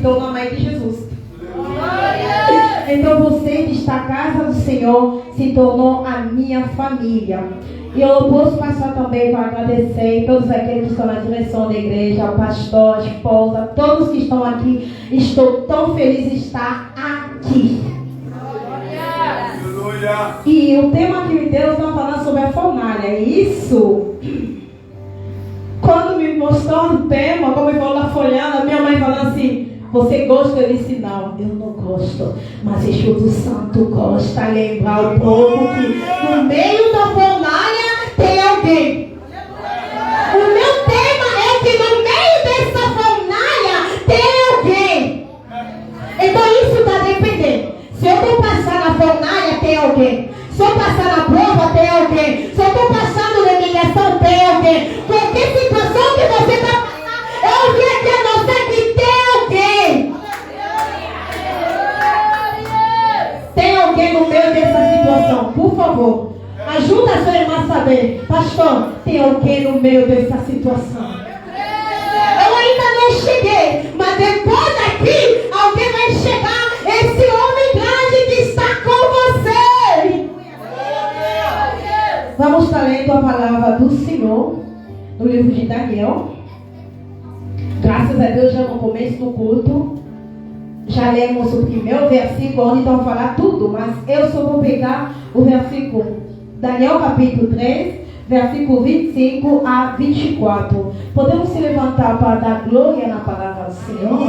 tornou a mãe de Jesus. Então você que está na casa do Senhor se tornou a minha família. E eu posso passar também para agradecer todos aqueles que estão na direção da igreja, o pastor, a esposa, todos que estão aqui. Estou tão feliz de estar aqui. E o tema que me deu está falando sobre a fornalha. Isso. Quando me mostrou o tema, como eu vou lá folhando, minha mãe falando assim: você gosta? Eu disse: não, eu não gosto. Mas o Espírito Santo gosta. Lembrar o povo que no meio da fornalha tem alguém. O meu tema é que no meio dessa fornalha tem alguém. Então isso está dependendo. Se eu estou passando na fornalha, tem alguém. Se eu passar na prova, tem alguém. Se eu estou passando na humilhação, tem alguém. Qualquer situação que você está passando, eu vi aqui a você que tem alguém. Tem alguém no meio dessa situação, por favor. Ajuda a sua irmã a saber. Pastor, tem alguém no meio dessa situação. Eu ainda não cheguei, mas depois daqui, alguém vai chegar. Esse homem grande que está com você. Vamos estar lendo a palavra do Senhor no livro de Daniel. Graças a Deus, já no começo do culto já lemos o primeiro versículo, onde estão falar tudo, mas eu só vou pegar o versículo Daniel capítulo 3, versículo 25 a 24. Podemos se levantar para dar glória na palavra do Senhor?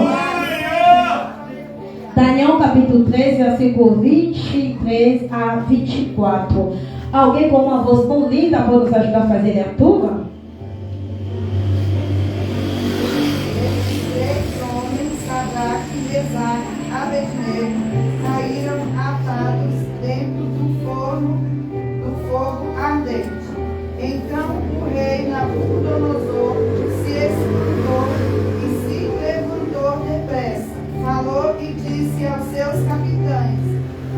Daniel capítulo 3, versículo 23 a 24. Alguém com uma voz tão linda pode nos ajudar a fazer a leitura? Mesaque, Abednego caíram atados dentro do fogo ardente. Então o rei Nabucodonosor se espantou e se levantou depressa. Falou e disse aos seus capitães: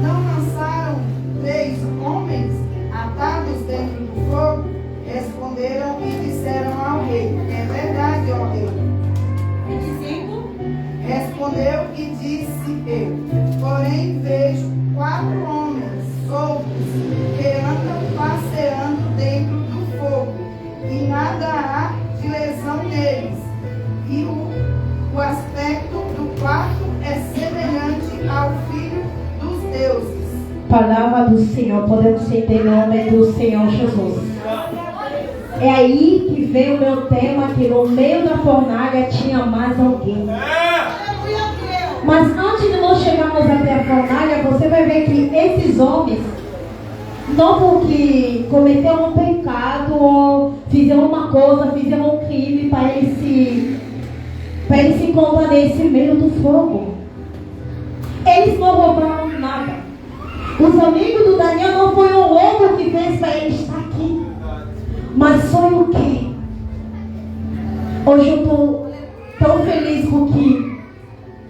não lançaram 3 homens atados dentro do fogo? Responderam e disseram ao rei: é verdade, ó rei. 25. Respondeu e disse eu: porém vejo 4 homens soltos que andam passeando dentro do fogo, e nada há de lesão neles, e o aspecto do quarto é semelhante ao Filho dos deuses. Palavra do Senhor, podemos entender o nome do Senhor Jesus. É aí que vem o meu tema, que no meio da fornalha tinha mais alguém. Mas antes de nós chegarmos até a fornalha, você vai ver que esses homens, não porque cometeram um pecado ou fizeram uma coisa, fizeram um crime para eles se encontrar nesse meio do fogo. Eles não roubaram nada. Os amigos do Daniel não foi o roubo que fez para ele estar aqui. Mas foi o quê? Hoje eu estou tão feliz porque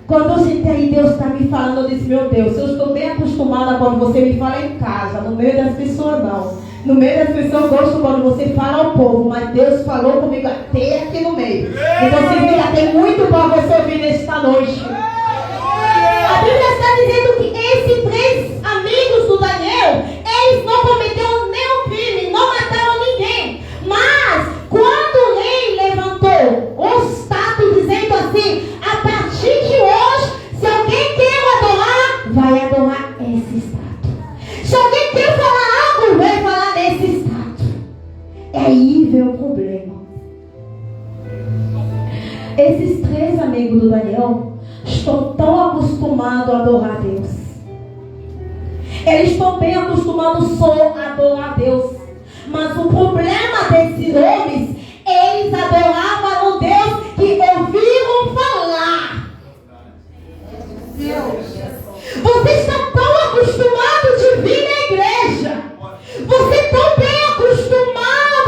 quando eu sentei aí, Deus está me falando, eu disse: meu Deus, eu estou bem acostumada quando você me fala em casa, no meio das pessoas não. No meio das pessoas eu gosto quando você fala ao povo, mas Deus falou comigo até aqui no meio. Então significa, tem muito para você ouvir nesta noite. A Bíblia está dizendo que esses 3 amigos do Daniel, eles não cometeram nenhum crime, não mataram ninguém. Mas quando o rei levantou o status dizendo assim: a partir de hoje, se alguém quer adorar, vai adorar esse status. Se alguém quer falar algo, vai falar nesse status. Aí vem o problema. Esses 3 amigos do Daniel estão tão acostumados a adorar a Deus. Eles estão bem acostumados só a adorar a Deus. Mas o problema desses homens, eles adoravam o Deus que ouviram falar. Você está tão acostumado de vir na igreja. Você tão bem acostumada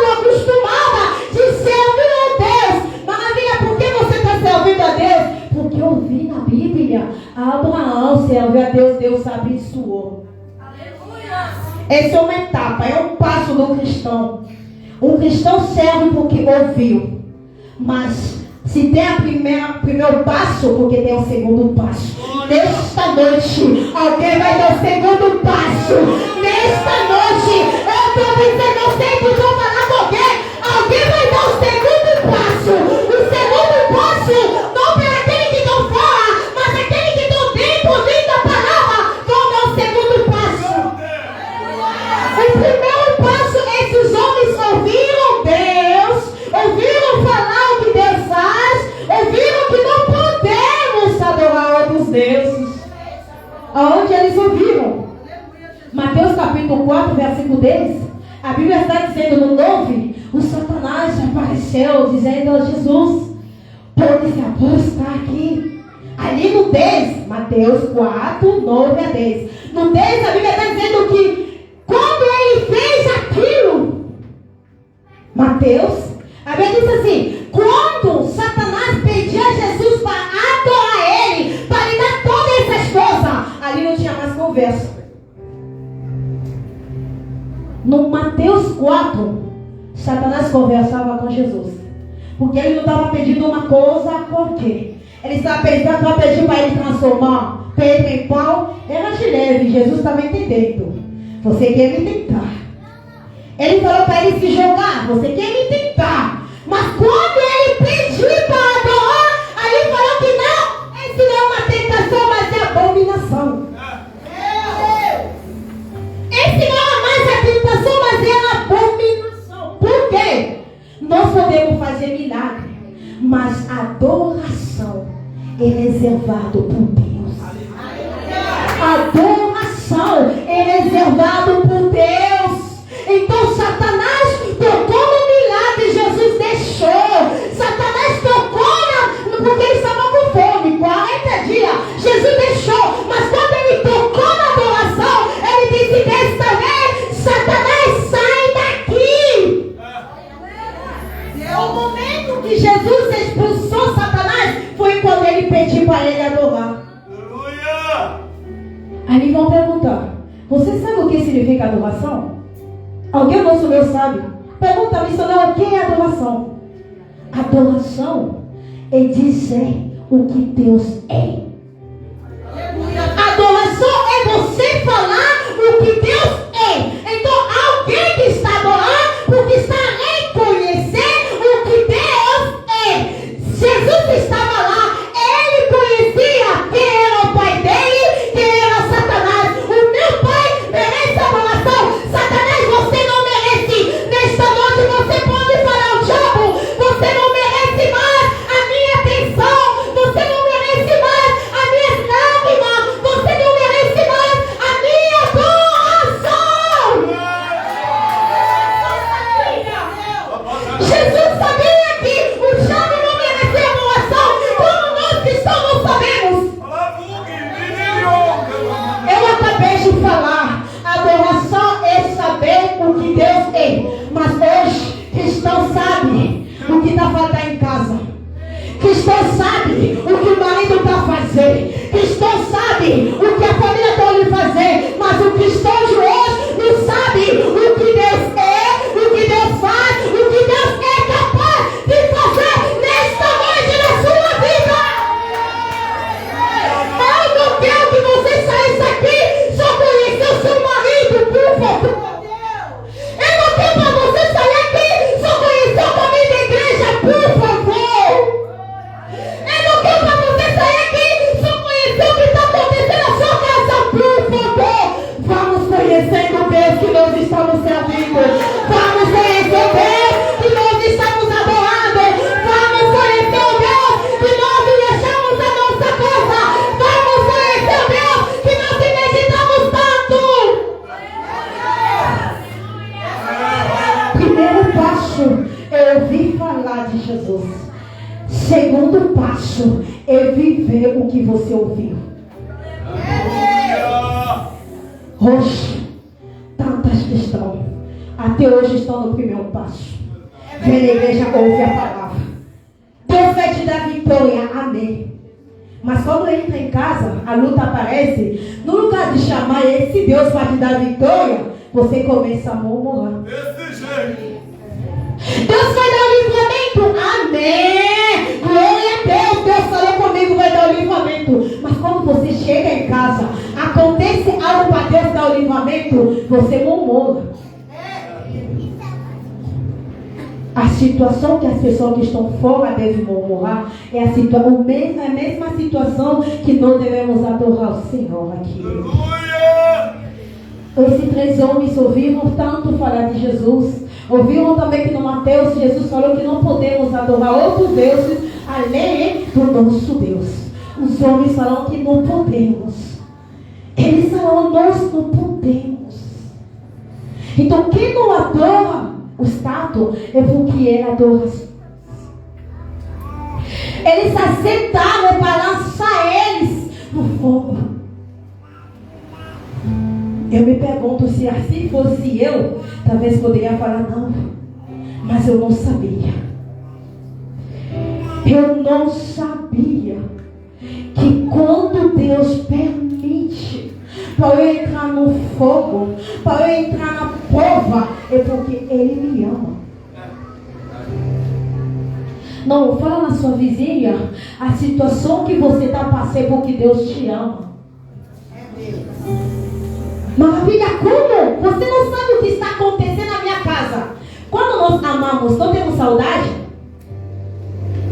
de servir a Deus. Maravilha, por que você está servindo a Deus? Porque eu vi na Bíblia, Abraão serviu a Deus, Deus abençoou. Essa é uma etapa, é um passo do cristão. Um cristão serve porque ouviu. Mas Se tem primeiro passo, porque tem o segundo passo. Nesta noite, alguém vai dar o segundo passo. Nesta noite, eu estou dizendo, eu sei que vou falar com alguém. Alguém vai dar o segundo passo. O segundo passo, não para aquele que estão fora, mas aquele que estão dentro da palavra, vão dar o segundo passo. O primeiro passo, esses homens ouviram Deus, ouviram falar o que Deus faz, ouviram que não podemos adorar outros deuses. Aonde eles ouviram? Mateus capítulo 4, versículo 10. A Bíblia está dizendo no 9, o Satanás apareceu dizendo a Jesus, pode se apostar aqui. Ali no 10, Mateus 4, 9 a 10. No 10 a Bíblia está dizendo que quando ele fez aquilo, Mateus, a Bíblia diz assim, quando Satanás pedia a Jesus para adorar ele, para lhe dar todas essas coisas, ali não tinha mais conversa. No Mateus 4, Satanás conversava com Jesus. Porque ele não estava pedindo uma coisa qualquer. Ele estava pedindo para ele transformar Pedro em pau. Era de leve, Jesus estava entendendo. Você quer me tentar. Ele falou para ele se jogar. Você quer me tentar. Mas quando ele pediu para adorar, aí ele falou que não. Esse não é uma tentação, mas é abominação. Esse não é mais a tentação, mas é a abominação. Por quê? Nós podemos fazer milagre, mas a adoração é reservado por Deus. A adoração é reservado por Deus. Então Satanás tocou no milagre, Jesus deixou. Satanás tocou porque ele estava com fome, 40 dias. Jesus deixou, mas quando ele tocou na adoração, ele disse, desta vez, Satanás, sai daqui. O momento que Jesus expulsou Satanás foi quando ele pediu para ele adorar. Aí vão perguntar, você sabe o que significa adoração? Alguém nosso meu sabe? Pergunta missionário, o que é adoração? Adoração é dizer o que Deus é. Adoração é você falar o que Deus é. Então alguém que está adorando, porque está reconhecendo o que Deus é. Jesus estava lá, ele conhecia quem era o pai dele, quem era Satanás. O meu pai merece adoração. Satanás, você não merece. Nesta noite você pode falar ao diabo, você não merece mais a minha atenção, você não merece mais a minha lágrima, você não merece mais a minha adoração. Jesus sabia que o diabo não merecia adoração, como nós cristãos sabemos. Eu acabei de falar, adoração é saber o que Deus é, mas hoje cristão sabe o que está faltando em casa. Cristão sabe o que o marido está fazendo. Cristão sabe o que a família está lhe fazer. Mas o cristão de hoje não sabe o que Deus é, o que Deus faz, o que Deus é capaz de fazer nesta noite na sua vida. Eu não quero que você saísse aqui só conhecer o seu marido, por favor. Eu não quero para você sair aqui só conhecer o caminho da igreja, por favor. Eu não quero para você sair aqui só conhecer o que está acontecendo na sua casa, por favor. Vamos conhecer o Deus que nós estamos servindo. Vamos conhecer o Deus que nós estamos adorando. Vamos conhecer o Deus que nós deixamos a nossa casa. Vamos conhecer o Deus que nós meditamos tanto. Primeiro passo é ouvir falar de Jesus. Segundo passo é viver o que você ouviu. Hoje, tantas questões, até hoje estão no primeiro passo. Vem na igreja, ouve a palavra. Deus vai te dar vitória, amém. Mas quando entra em casa, a luta aparece. No lugar de chamar esse Deus para te dar vitória, você começa a murmurar. Deus vai dar o livramento, amém. Glória você murmura. A situação que as pessoas que estão fora devem murmurar é a mesma situação que nós devemos adorar o Senhor aqui. Esses 3 homens ouviram tanto falar de Jesus. Ouviram também que no Mateus Jesus falou que não podemos adorar outros deuses além do nosso Deus. Os homens falaram que não podemos. Eles falaram, nós não podemos. Então quem não adora o Estado é porque ele adora as pessoas. Eles aceitaram para lançar eles no fogo. Eu me pergunto se assim fosse eu, talvez poderia falar não, mas eu não sabia. Eu não sabia que quando Deus permite para eu entrar no fogo, para eu entrar na prova, é porque Ele me ama. Não, fala na sua vizinha a situação que você está passando porque Deus te ama. Maravilha, como? Você não sabe o que está acontecendo na minha casa. Quando nós amamos, não temos saudade?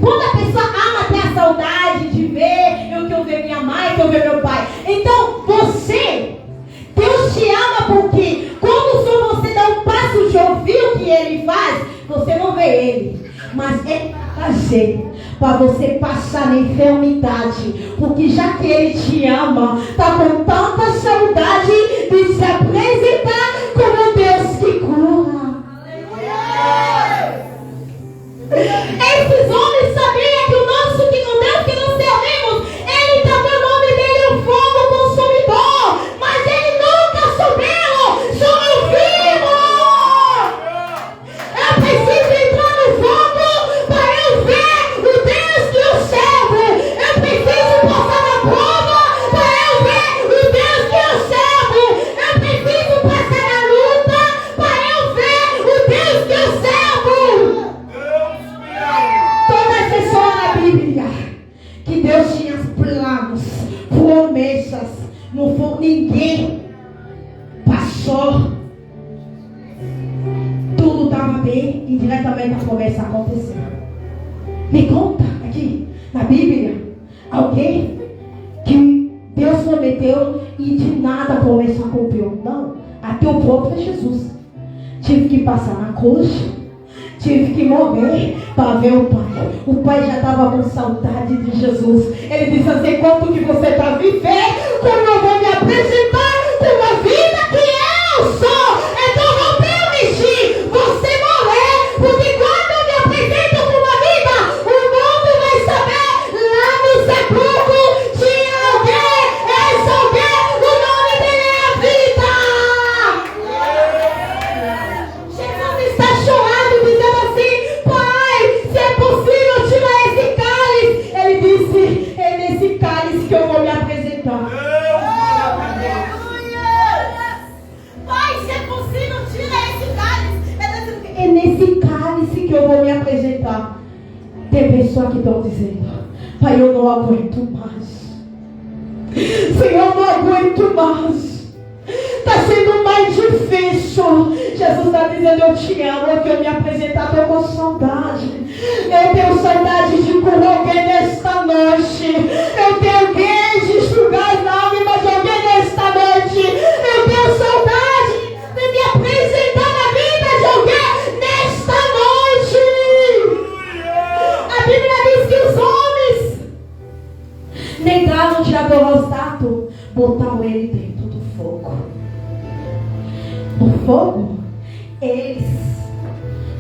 Quando a pessoa ama, tem a saudade de ver, eu quero ver minha mãe, eu quero ver meu pai. Então, Deus te ama porque quando só você dá um passo de ouvir o que Ele faz, você não vê Ele. Mas Ele vai fazer para você passar na enfermidade, porque já que Ele te ama, está com tanta saudade de se apresentar como Deus que cura. Esses homens sabiam que o Deus que nós servimos, Ele também, o nome dele é o fogo consumidor, mas Ele nunca souberam, só ouviram. Eu preciso entrar no fogo para eu ver o Deus que eu servo. Eu preciso passar na prova para eu ver o Deus que eu servo. Eu preciso passar na luta para eu ver o Deus que eu servo. Toda pessoa na Bíblia que Deus tinha planos, promessas, não foi ninguém passou. Tudo estava bem e diretamente a promessa aconteceu. Me conta aqui na Bíblia alguém que Deus prometeu e de nada a promessa cumpriu. Não, até o próprio Jesus tive que passar na cruz, tive que morrer para ver o Pai. O Pai já estava com saudade de Jesus. Ele disse assim: quanto que você está vivendo, como eu vou me apresentar com uma vida que eu sou. Então não permitir você morrer, porque quando eu me apresento com uma vida, o mundo vai saber. Lá no sepulcro tinha alguém, esse alguém, o nome dele é vida. Jesus está chorando, dizendo assim: Pai, se é possível tirar esse cálice. Ele disse: é nesse cálice que eu vou me apresentar. Pai, se é possível tirar esse cálice. É nesse cálice que eu vou me apresentar. Tem pessoas que estão dizendo: Pai, eu não aguento mais. Senhor, eu não aguento mais. Está sendo mais difícil. Jesus está dizendo: eu te amo, eu quero me apresentar, estou com saudade. Eu tenho saudade de curar alguém nesta noite. Eu tenho alguém de enxugar as lágrimas de alguém nesta noite. Eu tenho saudade de me apresentar na vida de alguém nesta noite. A Bíblia diz que os homens negaram de adorar o Estado, botaram ele dentro do fogo. No fogo, eles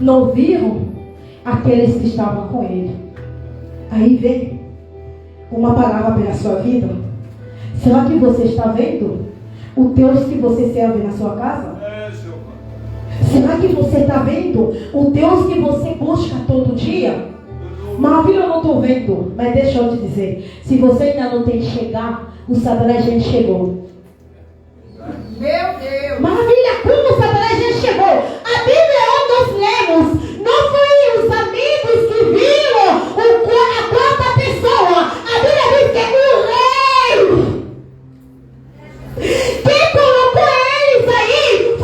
não viram aqueles que estavam com ele. Aí vem uma palavra pela sua vida. Será que você está vendo o Deus que você serve na sua casa? Será que você está vendo o Deus que você busca todo dia? Maravilha, eu não estou vendo, mas deixa eu te dizer, se você ainda não tem que chegar, o Satanás já chegou. Meu Deus! Maravilha, como o Satanás já chegou. A Bíblia onde nós lemos, não foi os amigos que viram a quarta pessoa. A Bíblia diz que é o rei. Quem colocou eles aí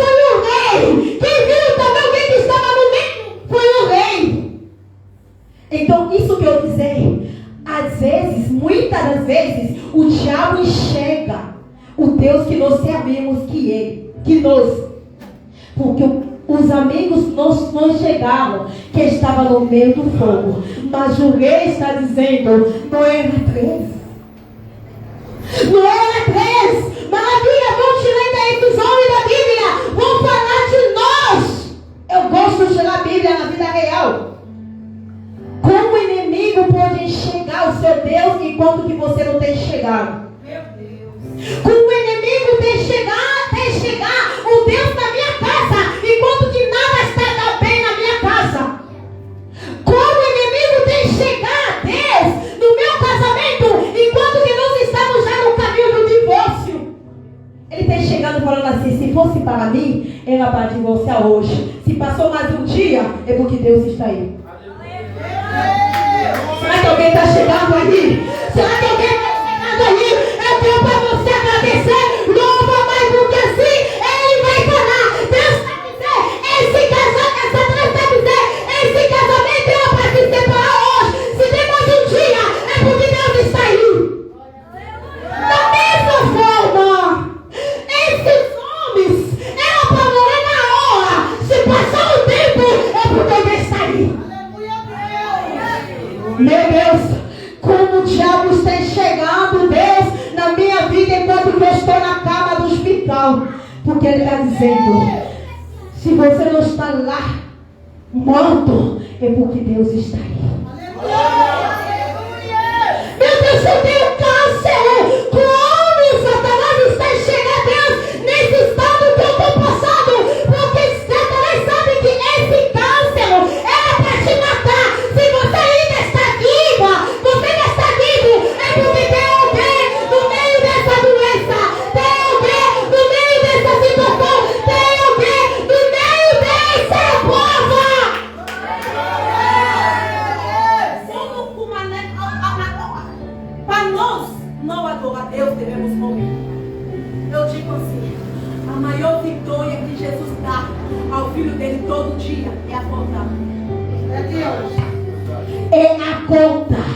que eu dizer, às vezes, muitas das vezes, o diabo enxerga o Deus que nós servimos, que nós, porque os amigos não chegaram, que estava no meio do fogo, mas o rei está dizendo, não era 3, não era 3, maravilha, vão tirar daí dos homens da Bíblia, vão falar de nós. Eu gosto de tirar a Bíblia na vida real. Como o inimigo pode enxergar o seu Deus enquanto que você não tem chegado? Meu Deus. Como o inimigo tem chegar o Deus na minha casa enquanto que nada está bem na minha casa? Como o inimigo tem chegar Deus no meu casamento enquanto que nós estamos já no caminho do divórcio? Ele tem chegado falando assim, se fosse para mim, era para divorciar hoje. Se passou mais um dia, é porque Deus está aí. Será que alguém está chegando aí? Será que alguém está chegando aí? Eu tenho para você agradecer. Louva mais do que assim. Ele vai falar. Deus está dizendo. Esse casamento é para se separar hoje. Se tem mais um dia, é porque Deus está aí. Da mesma forma, esses homens eram para morrer na hora. Se passar o tempo, é porque Deus está aí. Meu Deus, como o diabo está enxergando Deus na minha vida enquanto eu estou na cama do hospital. Porque Ele está dizendo, se você não está lá morto, é porque Deus está aí. Meu Deus, eu tenho câncer. Como Satanás está enxergando Deus nesse estado que eu estou passando? Porque Satanás sabe que esse câncer era para te matar. Se você ainda está viva, você ainda está vivo, é porque tem alguém no meio dessa doença, tem alguém no meio dessa situação, tem alguém no meio dessa prova. Para nós não adorar Deus, devemos morrer. Eu digo assim, a maior vitória que Jesus dá ao filho dele todo dia é acordar. É Deus. É acordar.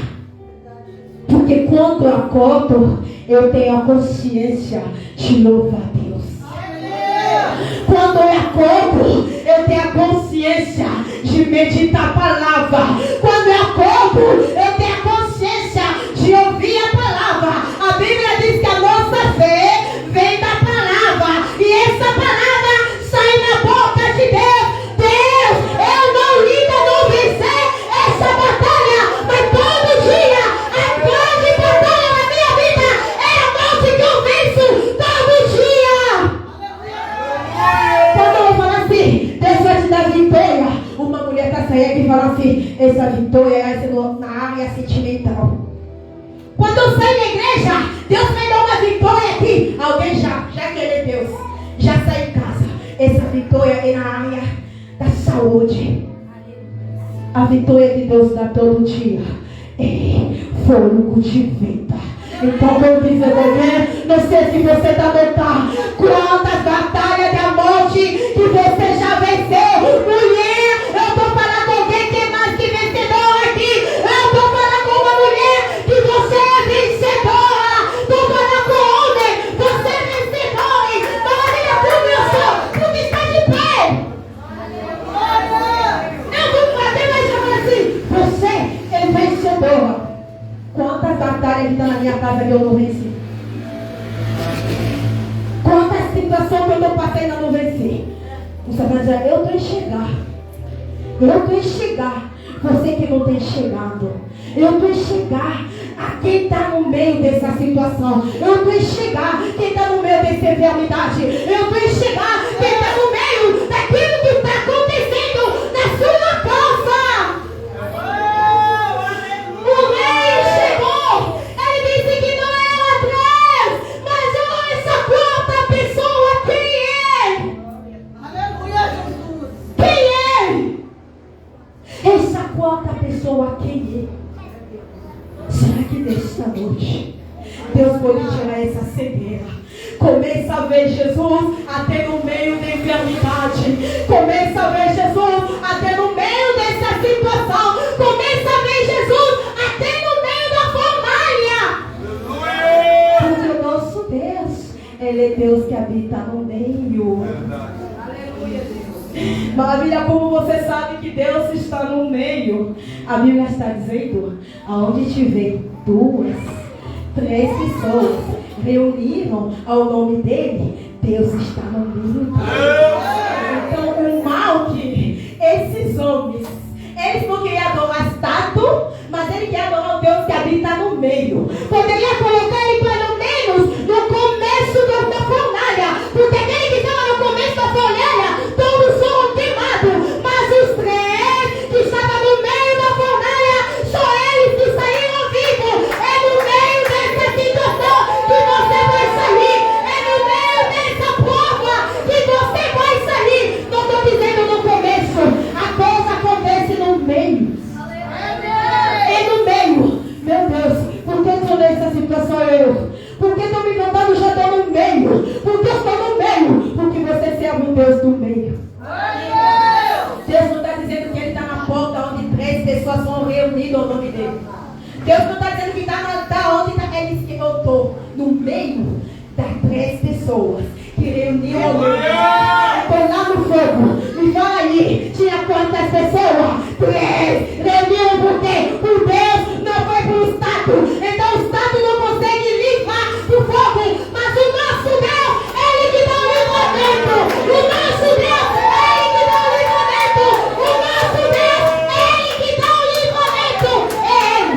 Porque quando eu acordo, eu tenho a consciência de louvar a Deus. Quando eu acordo, eu tenho a consciência de meditar a palavra. Quando eu acordo, eu tenho a consciência de ouvir a palavra. A Bíblia diz que a nossa fé vem da palavra. E essa palavra sai na boca de Deus. Deus, eu ainda não vencer essa batalha, mas todo dia a grande batalha na minha vida é a morte que eu venço todo dia. Quando eu vou falar assim, Deus vai te dar vitória, uma mulher está saindo e fala assim, essa vitória vai ser na área sentimental. Quando eu saio da igreja, Deus vai dar uma vitória aqui. Alguém já querer Deus, já sai de casa. Essa vitória é na área da saúde. A vitória que Deus dá todo dia é fogo de vida. Então eu digo alguém, não sei se você está notando quantas batalhas da morte que você já venceu. Mulher, eu estou falando com alguém que é mais que vencedor aqui. Eu estou falando com uma mulher que você é vencedora. Estou falando com homem, você é vencedor. Maravilha, como eu sou, porque está de pé. Eu vou bater, mas eu falo assim, você é vencedora. Quantas batalhas que estão na minha casa que eu não venci? Quantas situações que eu não passei e não venci? Você vai dizer, eu estou enxergando. Eu estou enxergando. Você que não tem chegado. Eu estou enxergando a quem está no meio dessa situação. Eu estou enxergando quem está no meio dessa enfermidade. Eu estou enxergando quem está no meio daquilo que está acontecendo na sua casa. O rei chegou. Ele disse que não era 3, mas essa quarta pessoa, quem é? Aleluia, Jesus. Quem é? Essa quarta pessoa, quem é? Será que nesta noite Deus pode tirar essa cegueira? Começa a ver Jesus até no meio da enfermidade. Começa a ver Jesus até no meio dessa situação. Começa a ver Jesus Ele é Deus que habita no meio. Aleluia, Deus. Maravilha, como você sabe que Deus está no meio? A Bíblia está dizendo, aonde tiver 2, 3 pessoas reuniram ao nome dele, Deus está no meio. Então o mal que esses homens, eles não queriam adorar estátua, mas ele quer adorar o Deus que habita no meio. Poderia colocar ele pelo menos no começo da fornalha, porque aquele que estava no começo da fornalha, todos foram queimados, mas os 3 que estavam no meio da fornalha, só eles que saíram vivos. É no meio dessa situação que você vai sair, é no meio dessa prova que você vai sair. Não estou dizendo no começo, a coisa acontece no meio. É no meio. Meu Deus, por que estou nessa situação eu? Por que estou me cantando já estou no meio? Por que estou no meio? Porque você serve um Deus do meio. Deus não está dizendo que ele está na porta onde 3 pessoas são reunidas ao nome dele. Deus não está dizendo que está onde está ele que eu estou. No meio das 3 pessoas que reuniram ao nome dele. Estou lá no fogo. Me fala aí, tinha quantas pessoas? 3. Reuniram por quê? Por Deus não foi para o Estado. Então o Estado não consegue livrar do fogo. Mas o nosso Deus, ele que dá o livramento. O nosso Deus, ele que dá o livramento. O nosso Deus, ele que dá o livramento. É ele.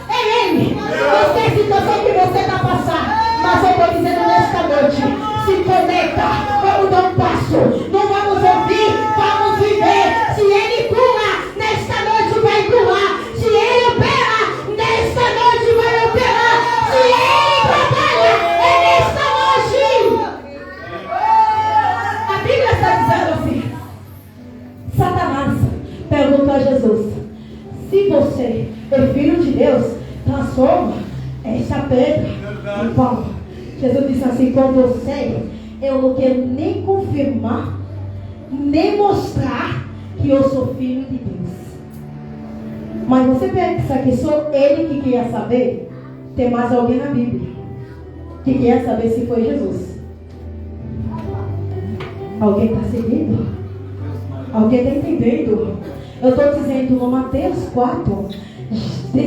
É ele. Não sei a situação que você está passando, mas eu estou dizendo nesta noite, se conecta, vamos dar um passo. Não vamos ouvir, vamos viver. Se ele cura, nesta noite vai curar. Se ele opera, nesta noite vai operar. Se ele trabalha, é nesta noite. A Bíblia está dizendo assim: Satanás perguntou a Jesus: se você é filho de Deus, transforma esta pedra em pão. Jesus disse assim: com você eu não quero nem confirmar, nem mostrar que eu sou filho de Deus. Mas você pensa que sou ele que queria saber? Tem mais alguém na Bíblia que queria saber se foi Jesus. Alguém está seguindo? Alguém está entendendo? Eu estou dizendo no Mateus 4,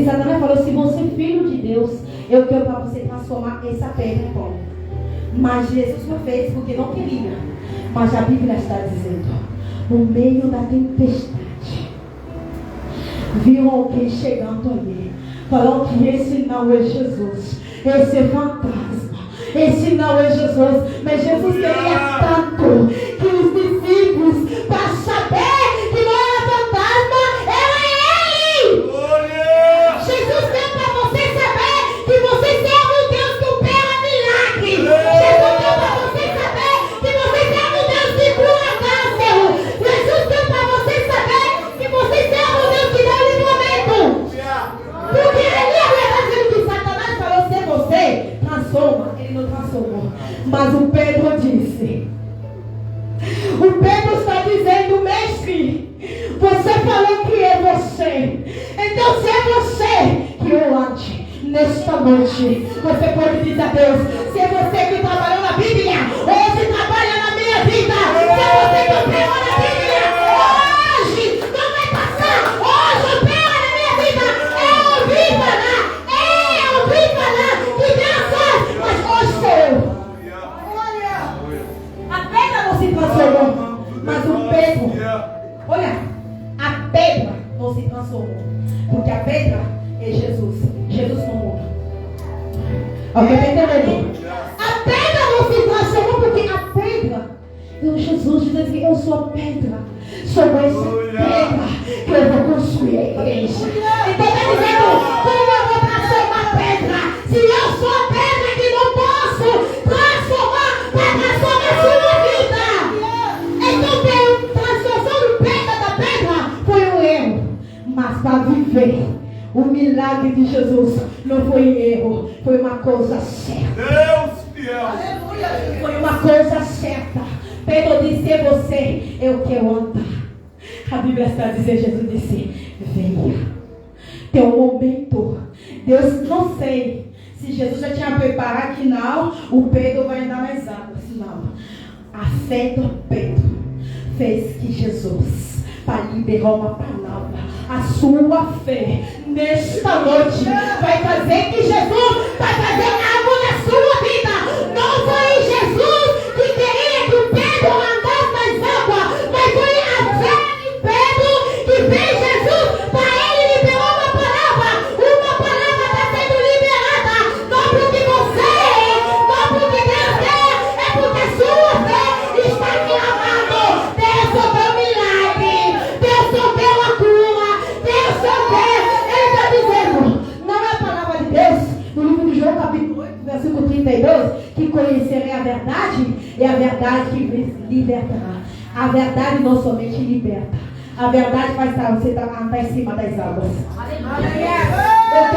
Satanás falou: se você é filho de Deus, eu quero para você transformar essa pedra em pão. Mas Jesus não fez porque não queria. Mas a Bíblia está dizendo, no meio da tempestade, viu alguém chegando ali. Falou que esse não é Jesus, esse é fantasma, esse não é Jesus. Mas Jesus queria tanto que os discípulos, para saber que não era fantasma, era ele. Jesus quer para você saber que você serve um Deus que opera milagre. Jesus quer para você saber que você serve um Deus que cura câncer. Jesus quer para você saber que você serve um Deus que dá livramento. Porque ali está dizendo que Satanás falou: se você transforma, ele não transformou. Mas o Pedro disse, o Pedro está dizendo: mestre, você falou que é você. Então se é você que eu ande nesta noite, você pode dizer a Deus: se é você que trabalhou na Bíblia, hoje trabalha na minha vida. Se é você que operou na Bíblia, hoje não vai passar. Hoje opera na minha vida. Eu ouvi falar que Deus faz, mas hoje sou eu. A pedra não se transformou, mas o Pedro, olha, a pedra não se transformou, porque a pedra é Jesus. Jesus não muda. Alguém está entendendo? A pedra não se transformou porque a pedra, Jesus diz assim: eu sou a pedra, sobre essa pedra que eu vou construir a igreja. Então está dizendo: como eu vou transformar a pedra, se eu sou a pedra que não posso transformar para transformar a sua vida? Então a transformação do pedra da pedra foi um erro, mas para viver o milagre de Jesus não foi erro, foi uma coisa certa. Deus fiel. Foi uma coisa certa. Pedro disse: é você, eu quero andar. A Bíblia está dizendo, Jesus disse: venha. Tem um momento, Deus, não sei Se Jesus já tinha preparado que não, o Pedro vai andar nas águas. Não. A fé do Pedro fez que Jesus, para liberar uma palavra, a sua fé, nesta noite, vai fazer que Jesus vai fazer algo na sua vida. Não foi Jesus que queria que o Pedro andasse nas águas, mas foi a fé de Pedro que fez Jesus para ele liberar uma palavra. Uma palavra está sendo liberada, não porque você é, não porque Deus é porque a sua fé está clamando. Deus operou um milagre, Deus operou a cura, Deus operou. Ele está dizendo, não é a palavra de Deus, no livro de João capítulo 8, versículo 32, que conhecerei a verdade, é a verdade que libertará. A verdade não somente liberta, a verdade vai estar, você está em cima das águas. Eu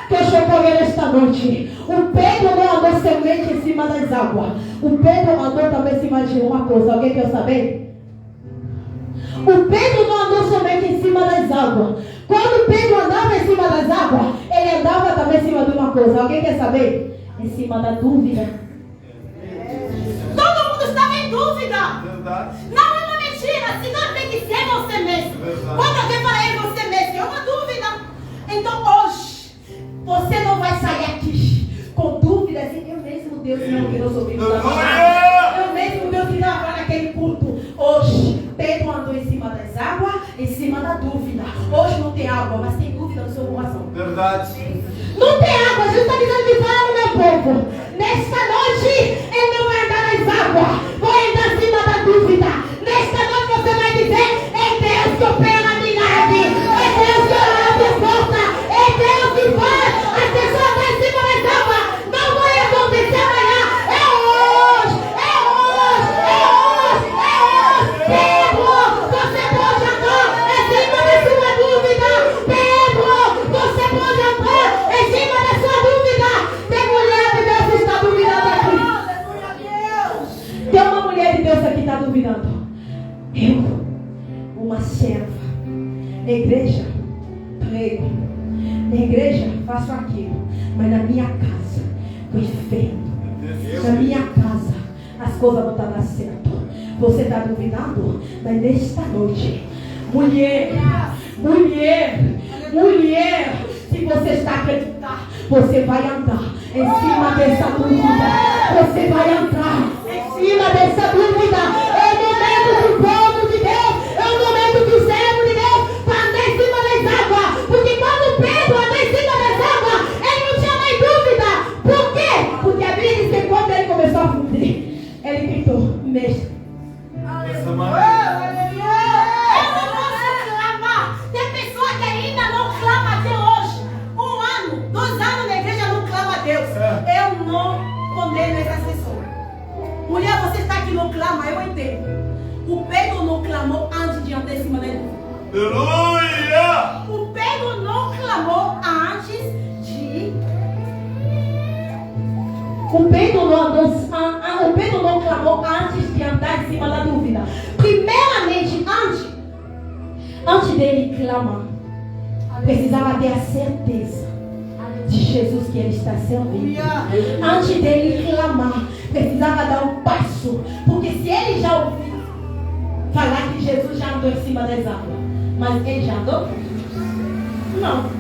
quero chocar alguém nesta noite. O Pedro não andou somente em cima das águas, o Pedro andou também em cima de uma coisa. Alguém quer saber? O Pedro não andou somente em cima das águas. Quando Pedro andava em cima das águas, ele andava também em cima de uma coisa. Alguém quer saber? Em cima da dúvida. Todo mundo estava em dúvida. Verdade. Não é uma mentira. Se não tem que ser você mesmo. Verdade. Quando alguém fala em você mesmo, é uma dúvida. Então hoje, você não vai sair aqui com dúvida assim, eu mesmo Deus não que nós ouvimos da palavra. Eu mesmo Deus que estava naquele culto. Hoje, Pedro andou em cima das águas, em cima da dúvida. Hoje não tem água, mas tem dúvida no seu coração. Verdade. Não tem água, Jesus está dizendo que fala no meu povo. Nesta noite, ele não vai andar nas águas, vai andar em cima da dúvida. Nesta noite você vai dizer, é Deus que opera milagre, é Deus que abre a porta, é Deus que faz as pessoas estar em cima das águas. Não vai acontecer amanhã, é hoje, é hoje, é hoje, é hoje. Pedro, você pode andar em cima da sua dúvida. Pedro, você pode andar em cima da sua dúvida. Tem mulher de Deus que está duvidando aqui. Tem uma mulher de Deus aqui que está duvidando. Eu, uma serva, na igreja, prego, na igreja, faço aquilo, mas na minha casa, o inferno, na minha casa, as coisas não estão dando certo. Você está duvidando? Mas nesta noite, mulher, se você está acreditando, você vai andar em cima dessa dúvida. Você vai andar em cima dessa dúvida. É o momento do povo de Deus, é o momento do servo de Deus para andar em cima das águas. Porque quando Pedro andou em cima das águas, ele não tinha mais dúvida. Por quê? Porque a Bíblia diz que quando ele começou a fundir, ele gritou, mestre. Dessa maneira. Tem pessoa que ainda não clama até hoje. 1 ano, 2 anos na igreja não clama a Deus. Eu não condeno essas pessoas. Mulher, você está aqui e não clama, eu entendo. O Pedro não clamou antes de andar em cima da dúvida. Aleluia! O Pedro não clamou antes de. O Pedro não clamou antes de andar em cima da dúvida. Primeiramente, antes dele clamar, precisava ter a certeza de Jesus que ele está servindo. Antes dele clamar, precisava dar um passo. Porque se ele já ouviu falar que Jesus já andou em cima das águas, mas ele já andou? Não.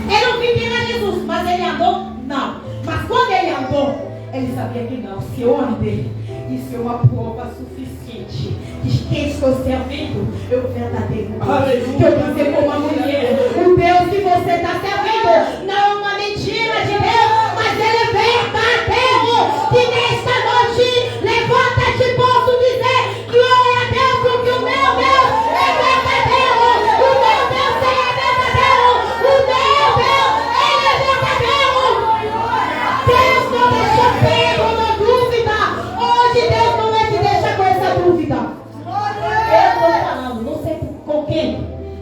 Ele ouviu quem era Jesus, mas ele andou? Não. Mas quando ele andou, ele sabia que não. Se eu andei, isso é uma prova suficiente de quem estou servindo, eu verdadeiro. Que eu vou ser como uma mulher. O Deus que você está servindo não é uma mentira de Deus, mas ele é verdadeiro. Que nesta noite, levanta-te, posso dizer, glória a Deus, porque o meu Deus é verdadeiro. O meu Deus é verdadeiro. O meu Deus, ele é verdadeiro. Deus não deixa Pedro na dúvida. Hoje Deus não vai te deixar com essa dúvida. Eu estou falando, não sei com quem,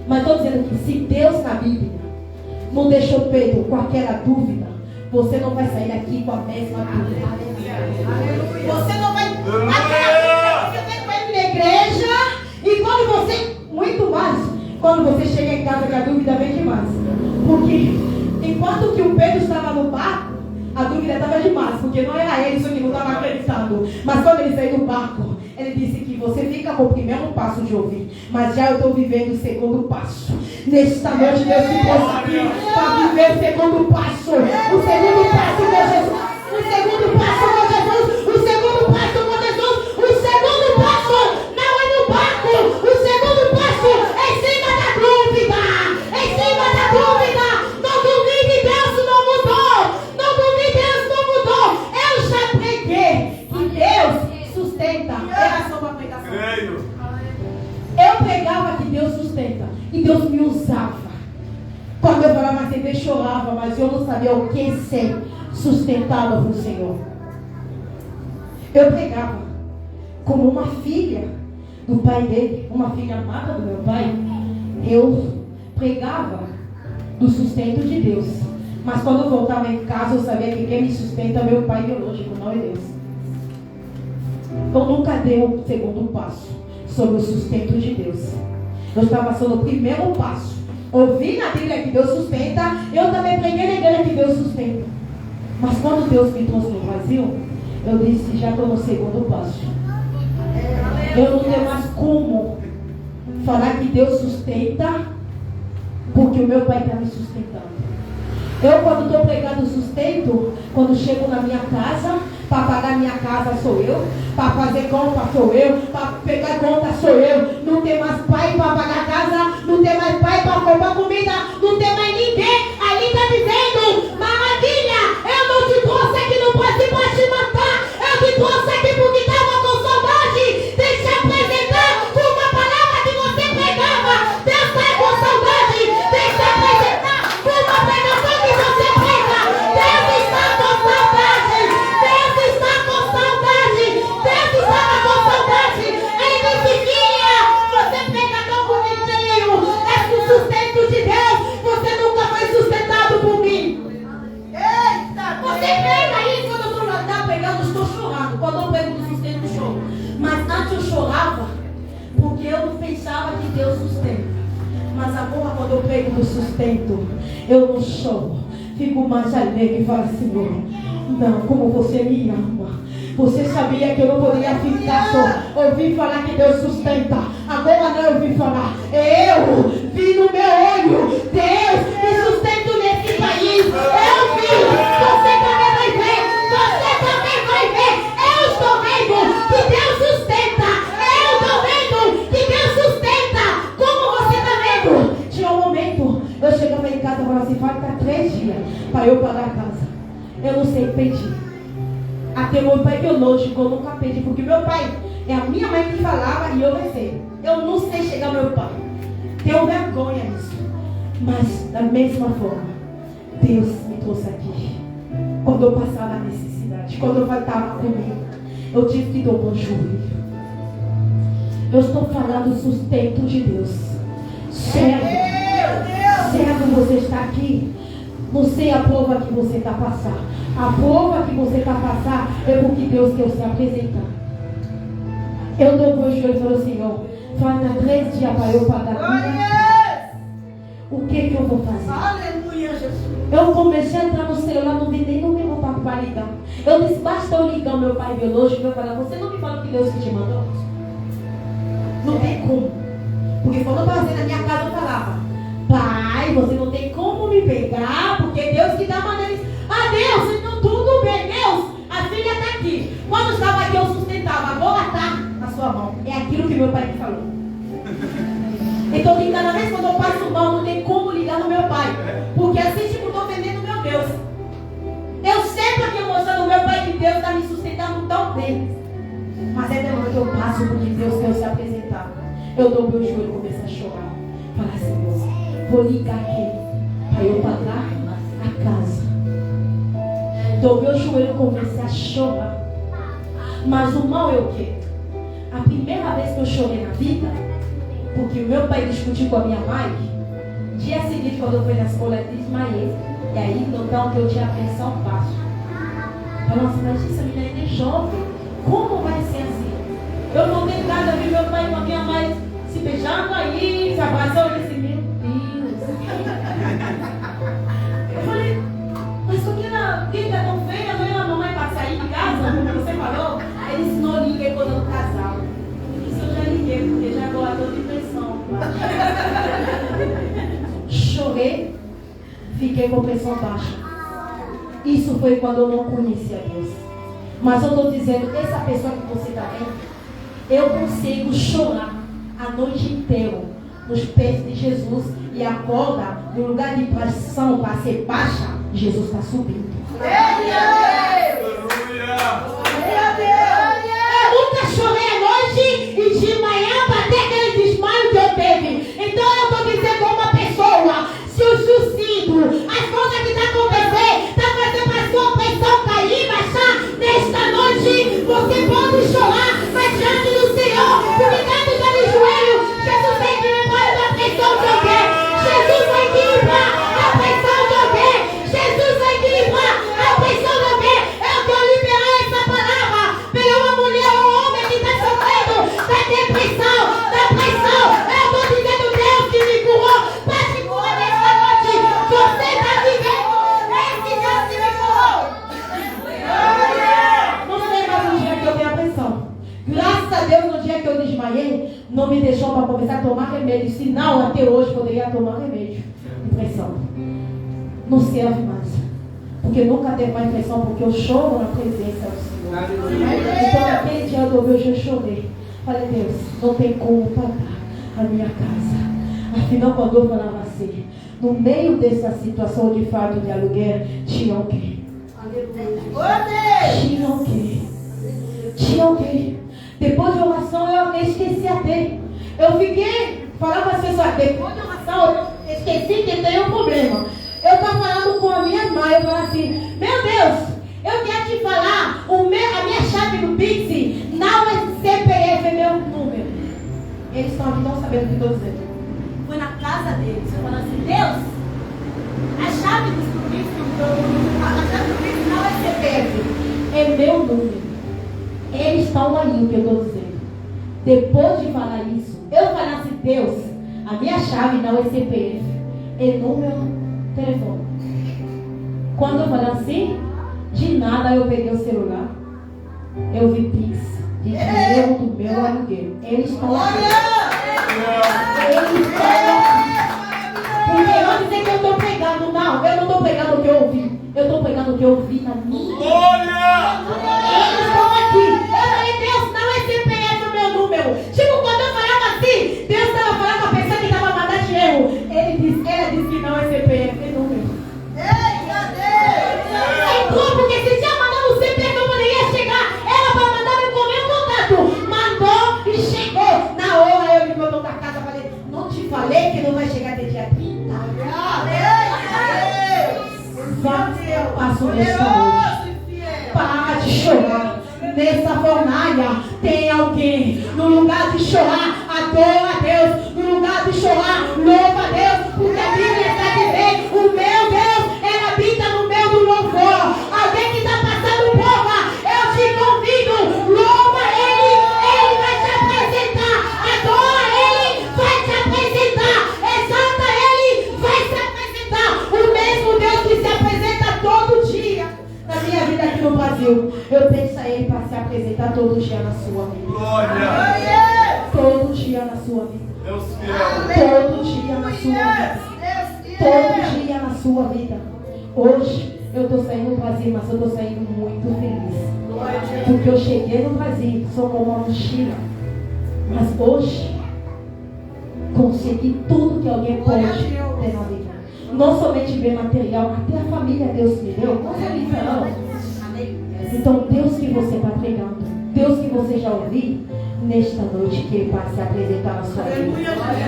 mas estou dizendo que se Deus na Bíblia não deixou Pedro com aquela dúvida, você não vai sair daqui com a mesma dúvida. Você não vai. Você vem com ele na igreja e quando você, muito mais, quando você chega em casa que a dúvida vem demais. Porque enquanto que o lá no barco, a dúvida estava demais, porque não era ele que não estava acreditando. Mas quando ele saiu do barco, ele disse que você fica com o primeiro passo de ouvir, mas já eu estou vivendo o segundo passo. Nesta noite, Deus me trouxe aqui para viver o segundo passo. O segundo passo com Jesus. O segundo passo com Jesus. O segundo passo com Jesus. O segundo passo não é no barco. O segundo passo é em cima da dúvida. Em cima da dúvida. Não duvide, Deus não mudou. Não duvide, Deus não mudou. Eu já preguei que Deus sustenta. Era só uma pregação. Eu pregava que Deus sustenta. E Deus me usava. Quando eu falava assim, eu chorava, mas eu não sabia o que ser sustentado por Senhor. Eu pregava como uma filha do pai dele, uma filha amada do meu pai. Eu pregava do sustento de Deus. Mas quando eu voltava em casa, eu sabia que quem me sustenta é meu pai biológico, não é Deus. Eu nunca dei o segundo passo sobre o sustento de Deus. Eu estava só no primeiro passo. Ouvi na Bíblia que Deus sustenta. Eu também preguei na igreja que Deus sustenta. Mas quando Deus me trouxe no Brasil, eu disse, já estou no segundo passo. Eu não tenho mais como falar que Deus sustenta, porque o meu pai está me sustentando. Eu, quando estou pregando sustento, quando chego na minha casa, para pagar minha casa sou eu, para fazer conta sou eu, para pegar conta sou eu. Não tem mais pai para pagar casa, não tem mais pai para comprar comida, não tem mais ninguém. Ali está dizendo, maravilha, eu não te trouxe aqui no Brasil para te matar, eu te trouxe aqui porque estava com saudade. Deixa eu apresentar uma palavra que você pregava. Deus está com saudade. Deixa eu apresentar uma pregação que você prega. Deus está com saudade. Deus está com saudade. Deus está com saudade. Ele disse, filha, você prega tão bonitinho. É o sustento de Deus. Você nunca foi sustentado por mim. Eita, você prega aí quando eu estou lá pregando, estou chorando. Quando eu prego do sustento, eu choro. Mas antes eu chorava porque eu não pensava que Deus sustenta. Mas agora, quando eu prego do sustento, eu não choro. Fico mais alegre e falo, Senhor, não, como você me ama. Você sabia que eu não poderia ficar só. Ouvi falar que Deus sustenta. Agora não ouvi falar. Eu vi no meu olho. Deus me sustenta nesse país. Eu vi. Você também vai ver. Você também vai ver. Eu estou vendo que Deus sustenta. Eu estou vendo que Deus sustenta. Como você está vendo? Tinha um momento, eu chegava em casa e falava assim, falta 3 dias para eu pagar a casa. Eu não sei pedir. Até meu pai biológico eu nunca pedi, porque meu pai é a minha mãe que falava e eu recebo. Eu não sei chegar ao meu pai. Tenho vergonha disso. Mas da mesma forma, Deus me trouxe aqui. Quando eu passava a necessidade, quando eu faltava comigo, eu tive que dobrar o joelho. Eu estou falando do sustento de Deus. Servo, você está aqui. Não sei a prova que você está passando. A prova que você está passando é porque Deus quer se apresentar. Eu dou o joelho e falo, Senhor, falta 3 dias para eu pagar tudo. O que eu vou fazer? Aleluia, Jesus. Eu comecei a entrar no celular, não vi nem número para ligar. Eu disse, basta eu ligar o meu pai biológico. Eu falei, você não me fala que Deus que te mandou? Não tem como. Porque quando eu passei na minha casa, eu falava, pai, você não tem como me pegar, porque Deus que dá maneira. Ah, Deus, então tudo bem, Deus, a filha está aqui. Quando estava aqui, eu sustentava, agora está na sua mão. É aquilo que meu pai me falou. Então, cada vez quando eu passo mal, não tem como ligar no meu pai, porque assim, tipo, estou vendendo meu Deus. Eu sempre aqui mostrando o meu pai que Deus está me sustentando tão bem. Mas é depois que eu passo, porque Deus quer se apresentar. Eu dou meu joelho e começo a chorar. Falar, Senhor, vou ligar aqui para eu pagar a casa. Dou meu joelho e comecei a chorar. Mas o mal é o quê? A primeira vez que eu chorei na vida, porque o meu pai discutiu com a minha mãe, dia seguinte, quando eu fui na escola, eu desmaiei. E aí, então, que eu tinha a pressão baixa. Falando assim, mas essa menina ainda é jovem. Como vai ser assim? Eu não tenho casa, vi meu pai com a minha mãe se beijando aí, se abraçando. Eu disse, meu Deus. Eu falei, mas o que fiquei com pressão baixa. Isso foi quando eu não conhecia Deus. Mas eu estou dizendo, essa pessoa que você está vendo, eu consigo chorar a noite inteira nos pés de Jesus e acorda no lugar de pressão para ser baixa, Jesus está subindo. Eu nunca chorei à noite e de manhã para ter aquele desmaio que eu teve. Então eu estou dizendo a uma pessoa, se o suicídio, as coisas que estão acontecendo, está fazendo a sua pressão cair, baixar, nesta noite você pode chorar, mas diante do Senhor, porque dentro do joelho, Jesus vai equilibrar a pressão de alguém. Jesus vai equilibrar a pressão de alguém. Jesus vai equilibrar a pressão de alguém. Eu quero liberar essa palavra pela uma mulher ou um homem que está sofrendo da depressão, da pressão. Eu estou dizendo Deus que me curou, para te curar nesta noite. Você está vivendo esse Deus que me curou. Não sei mais no dia que eu tenho a pressão. Graças a Deus, no dia que eu desmaiei, não me deixou para começar a tomar remédio. Senão, até hoje, poderia tomar remédio de pressão. Não serve mais. Porque nunca teve mais pressão, porque eu choro na presença do Senhor. Então, naquele dia do meu, eu chorei. Falei, Deus, não tem como pagar a minha casa. Afinal, quando eu falava assim, no meio dessa situação de fato de aluguel, tinha alguém. Tinha alguém. Tinha alguém. Depois de oração, eu até esqueci até. Eu fiquei, falava para as pessoas, depois de oração, eu esqueci que tem um problema. Eu estava falando com a minha mãe, eu falei assim, meu Deus, eu quero te falar, a minha chave do Pix não é CPF, é meu número. Eles estão aqui não sabendo o que estou dizendo. Foi na casa deles, eu falei assim, Deus, a chave do Pix não é CPF, é meu número. Eles estão aí, o que eu estou dizendo. Depois de falar isso, eu falasse, Deus, a minha chave não é CPF, é número telefone. Quando eu falei assim, de nada eu peguei o celular, eu vi Pix de dinheiro do meu aluguel. Eles estão aqui. Eles estão aqui. Porque não dizer que eu estou pegando, não, eu não estou pegando o que eu ouvi. Eu estou pegando o que eu ouvi na minha. Eles estão aqui. Eu falei, Deus, não é CPF o meu número. Tipo, quando eu falava assim, Deus estava falando com a pessoa que estava mandando dinheiro. Ela disse que não é CPF, é número. Entrou, porque se tinha mandado o CPF, eu poderia chegar. Ela para mandar me comer o contato. Mandou e chegou. Na hora eu me mandou da casa, falei, não te falei que não vai chegar até dia 30. Passo nesta noite. Para de chorar. Nessa fornalha tem alguém. No lugar de chorar, adora a Deus. No lugar de chorar, louva a Deus. Porque a Bíblia está dizendo, o meu Deus, ele habita no meio do louvor. Alguém que está passando prova, eu te convido, louva ele. Ele vai te apresentar. Adora ele, vai te apresentar. Exalta ele, vai se apresentar. O mesmo Deus que se apresenta todo dia na minha vida aqui no Brasil. Eu peço a ele para se apresentar todo dia na sua vida. Glória! Todo dia na sua vida. Deus fiel. Todo dia na sua vida. Todo dia na sua vida. Hoje eu estou saindo do Brasil, mas eu estou saindo muito feliz. Porque eu cheguei no Brasil, sou com uma mochila. Mas hoje consegui tudo que alguém pode ter na vida. Não somente bem material, até a família Deus me deu. Não é literal. Então Deus que você está pregando, Deus que você já ouviu, nesta noite que Ele vai se apresentar na sua vida.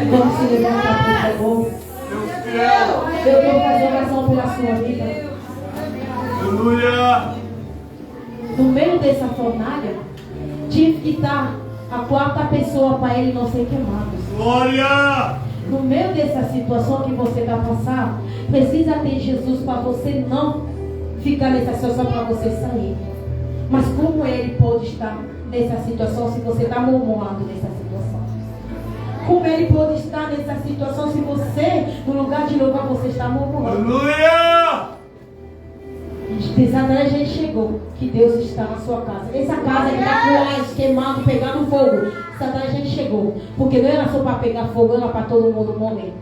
Vamos se levantar, por favor. Deus fiel. Eu vou fazer oração pela sua vida. Aleluia. No meio dessa fornalha, tive que estar a quarta pessoa para ele não ser queimado. Glória. No meio dessa situação que você está passando, precisa ter Jesus para você não ficar nessa situação, para você sair. Mas como Ele pode estar nessa situação se você está murmurando nessa situação? Como Ele pode estar nessa situação se você, no lugar de louvar, você está murmurando? Aleluia. Satanás já chegou, que Deus está na sua casa. Essa casa que está com gás queimando, pegando fogo. Satanás já chegou, porque não era só para pegar fogo, era para todo mundo morrer.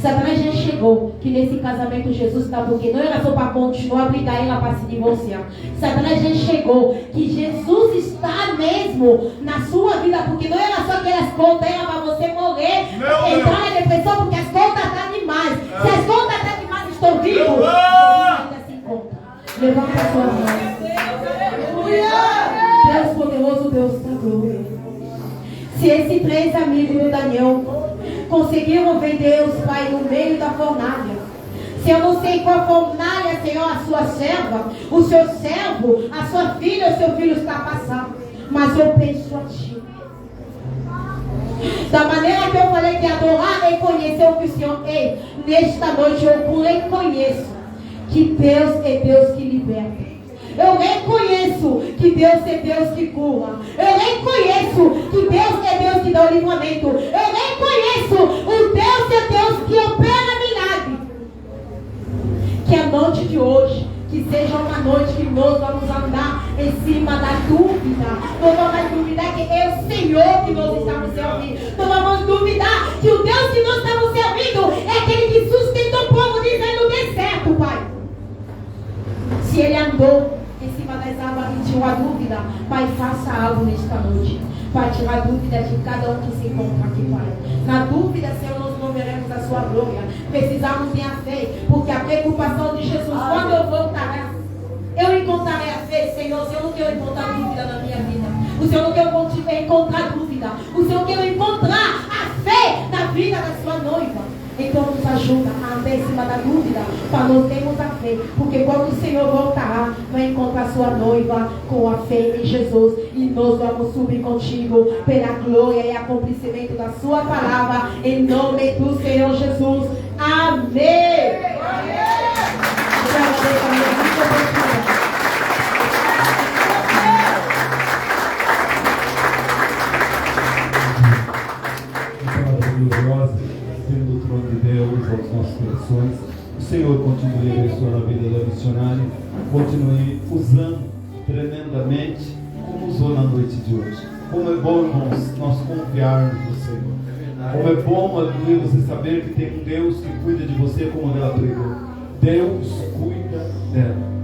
Satanás já chegou que nesse casamento Jesus está, porque não era só para continuar a brigar ela para se divorciar. Satanás já chegou que Jesus está mesmo na sua vida, porque não era só aquelas contas, era para você morrer, entrar na depressão, porque as contas estão demais. Se as contas estão demais, estou vivo. Jesus ainda se encontra. Levanta a sua mão. Deus poderoso, Deus da glória. Se esses 3 amigos do Daniel conseguiram ver Deus, Pai, no meio da fornalha. Se eu não sei qual fornalha, Senhor, a sua serva, o seu servo, a sua filha, o seu filho está passando, mas eu penso a Ti. Da maneira que eu falei que adorar e conhecer o que o Senhor é, nesta noite eu reconheço que Deus é Deus que liberta. Eu reconheço que Deus é Deus que cura. Eu reconheço que Deus é Deus que dá o livramento. Eu reconheço o Deus é Deus que opera milagre. Que a noite de hoje, que seja uma noite que nós vamos andar em cima da dúvida. Nós vamos duvidar que é o Senhor que nós estamos servindo. Nós vamos duvidar que o Deus que nós estamos servindo é aquele que sustentou o povo dizendo no deserto, Pai. Se ele andou em cima das águas e tirou a dúvida, Pai, faça algo nesta noite. Pai, tirar a dúvida de cada um que se encontra aqui, Pai. Na dúvida, Senhor, nós não veremos a sua glória. Precisamos ter a fé, porque a preocupação de Jesus, quando eu voltar, eu encontrarei a fé, Senhor. O Senhor não quer encontrar dúvida na minha vida. O Senhor não quer encontrar dúvida. O Senhor quer encontrar a fé na vida da sua noiva. Então nos ajuda a andar em cima da dúvida, para nós termos a fé, porque quando o Senhor voltará, vai encontrar sua noiva com a fé em Jesus, e nós vamos subir contigo pela glória e acontecimento da sua palavra, em nome do Senhor Jesus. Amém. Do trono de Deus, aos nossos corações. O Senhor continue abençoando a vida da missionária, continue usando tremendamente como usou na noite de hoje. Como é bom, irmãos, nós confiarmos no Senhor. Como é bom, aleluia, você saber que tem um Deus que cuida de você, como ela pregou. Deus cuida dela.